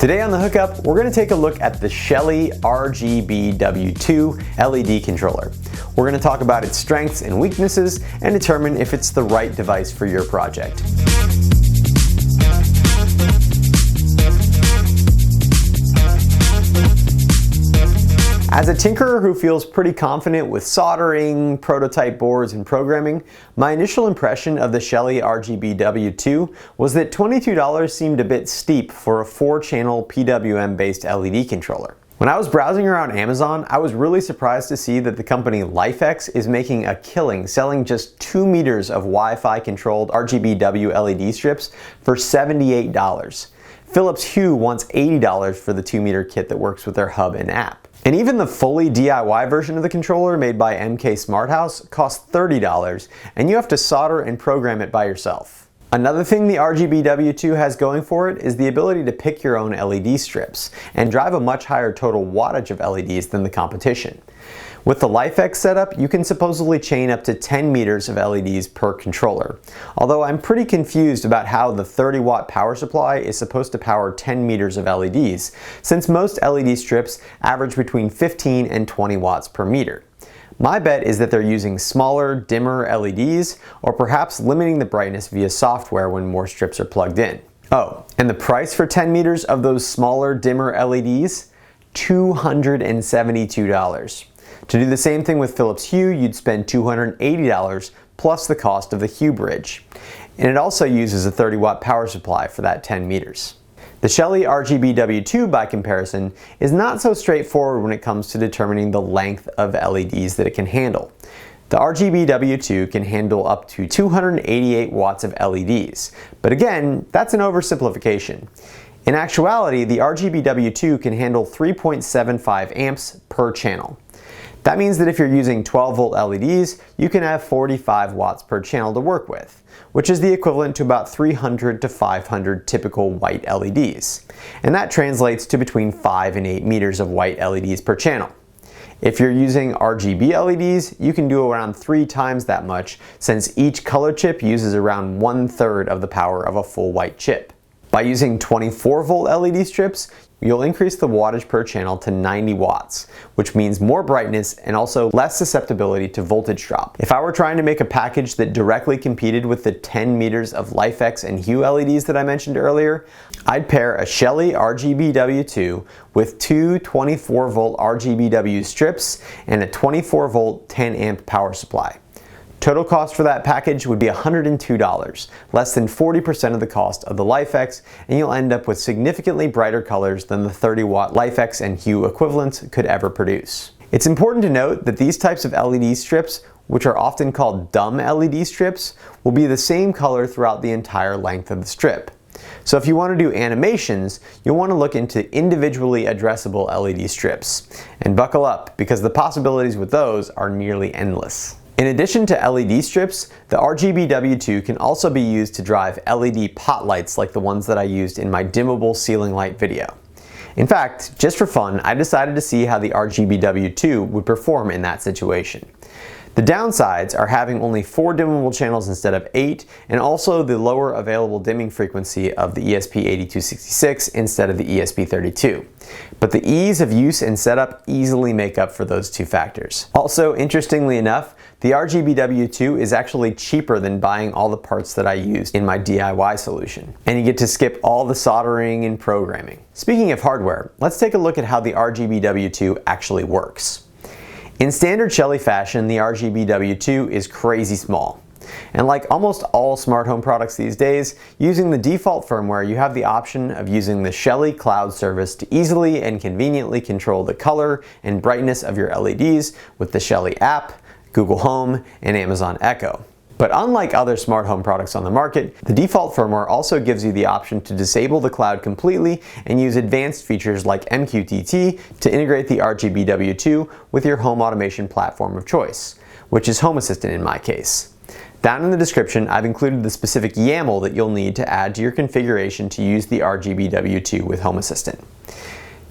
Today on the hookup, we're going to take a look at the Shelly RGBW2 LED controller. We're going to talk about its strengths and weaknesses and determine if it's the right device for your project. As a tinkerer who feels pretty confident with soldering, prototype boards, and programming, my initial impression of the Shelly RGBW2 was that $22 seemed a bit steep for a 4-channel PWM-based LED controller. When I was browsing around Amazon, I was really surprised to see that the company LifeX is making a killing selling just 2 meters of Wi-Fi controlled RGBW LED strips for $78. Philips Hue wants $80 for the 2-meter kit that works with their hub and app. And even the fully DIY version of the controller made by MK Smart House costs $30, and you have to solder and program it by yourself. Another thing the RGBW2 has going for it is the ability to pick your own LED strips and drive a much higher total wattage of LEDs than the competition. With the LifeX setup, you can supposedly chain up to 10 meters of LEDs per controller, although I'm pretty confused about how the 30-watt power supply is supposed to power 10 meters of LEDs, since most LED strips average between 15 and 20 watts per meter. My bet is that they're using smaller, dimmer LEDs, or perhaps limiting the brightness via software when more strips are plugged in. Oh, and the price for 10 meters of those smaller, dimmer LEDs? $272. To do the same thing with Philips Hue, you'd spend $280 plus the cost of the Hue bridge. And it also uses a 30-watt power supply for that 10 meters. The Shelly RGBW2, by comparison, is not so straightforward when it comes to determining the length of LEDs that it can handle. The RGBW2 can handle up to 288 watts of LEDs, but again, that's an oversimplification. In actuality, the RGBW2 can handle 3.75 amps per channel. That means that if you're using 12-volt LEDs, you can have 45 watts per channel to work with, which is the equivalent to about 300 to 500 typical white LEDs. And that translates to between 5 and 8 meters of white LEDs per channel. If you're using RGB LEDs, you can do around 3 times that much, since each color chip uses around 1/3 of the power of a full white chip. By using 24-volt LED strips, you'll increase the wattage per channel to 90 watts, which means more brightness and also less susceptibility to voltage drop. If I were trying to make a package that directly competed with the 10 meters of LifeX and Hue LEDs that I mentioned earlier, I'd pair a Shelly RGBW2 with 2 24-volt RGBW strips and a 24-volt 10-amp power supply. Total cost for that package would be $102, less than 40% of the cost of the LifeX, and you'll end up with significantly brighter colors than the 30-watt LifeX and Hue equivalents could ever produce. It's important to note that these types of LED strips, which are often called dumb LED strips, will be the same color throughout the entire length of the strip. So if you want to do animations, you'll want to look into individually addressable LED strips. And buckle up, because the possibilities with those are nearly endless. In addition to LED strips, the RGBW2 can also be used to drive LED pot lights like the ones that I used in my dimmable ceiling light video. In fact, just for fun, I decided to see how the RGBW2 would perform in that situation. The downsides are having only 4 dimmable channels instead of 8, and also the lower available dimming frequency of the ESP8266 instead of the ESP32. But the ease of use and setup easily make up for those 2 factors. Also, interestingly enough, the RGBW2 is actually cheaper than buying all the parts that I used in my DIY solution. And you get to skip all the soldering and programming. Speaking of hardware, let's take a look at how the RGBW2 actually works. In standard Shelly fashion, the RGBW2 is crazy small. And like almost all smart home products these days, using the default firmware, you have the option of using the Shelly Cloud service to easily and conveniently control the color and brightness of your LEDs with the Shelly app, Google Home, and Amazon Echo. But unlike other smart home products on the market, the default firmware also gives you the option to disable the cloud completely and use advanced features like MQTT to integrate the RGBW2 with your home automation platform of choice, which is Home Assistant in my case. Down in the description, I've included the specific YAML that you'll need to add to your configuration to use the RGBW2 with Home Assistant.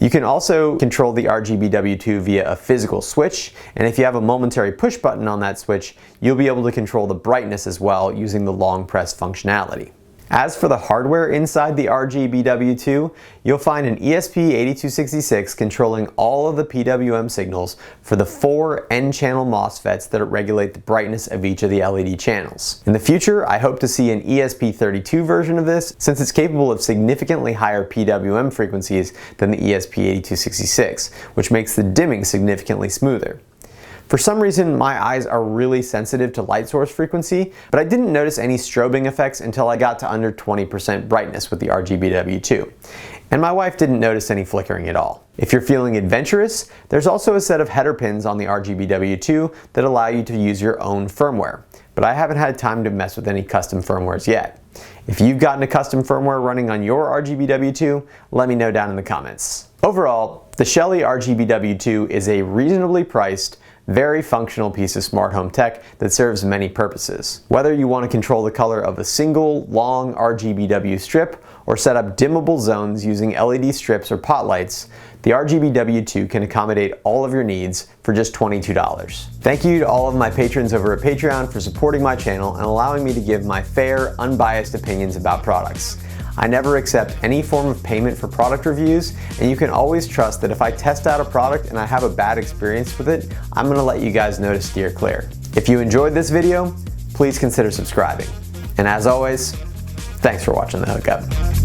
You can also control the RGBW2 via a physical switch, and if you have a momentary push button on that switch, you'll be able to control the brightness as well using the long press functionality. As for the hardware inside the RGBW2, you'll find an ESP8266 controlling all of the PWM signals for the 4 N-channel MOSFETs that regulate the brightness of each of the LED channels. In the future, I hope to see an ESP32 version of this, since it's capable of significantly higher PWM frequencies than the ESP8266, which makes the dimming significantly smoother. For some reason, my eyes are really sensitive to light source frequency, but I didn't notice any strobing effects until I got to under 20% brightness with the RGBW2. And my wife didn't notice any flickering at all. If you're feeling adventurous, there's also a set of header pins on the RGBW2 that allow you to use your own firmware, but I haven't had time to mess with any custom firmwares yet. If you've gotten a custom firmware running on your RGBW2, let me know down in the comments. Overall, the Shelly RGBW2 is a reasonably priced, very functional piece of smart home tech that serves many purposes. Whether you want to control the color of a single, long RGBW strip or set up dimmable zones using LED strips or pot lights, the RGBW2 can accommodate all of your needs for just $22. Thank you to all of my patrons over at Patreon for supporting my channel and allowing me to give my fair, unbiased opinions about products. I never accept any form of payment for product reviews, and you can always trust that if I test out a product and I have a bad experience with it, I'm going to let you guys know to steer clear. If you enjoyed this video, please consider subscribing. And as always, thanks for watching The Hookup.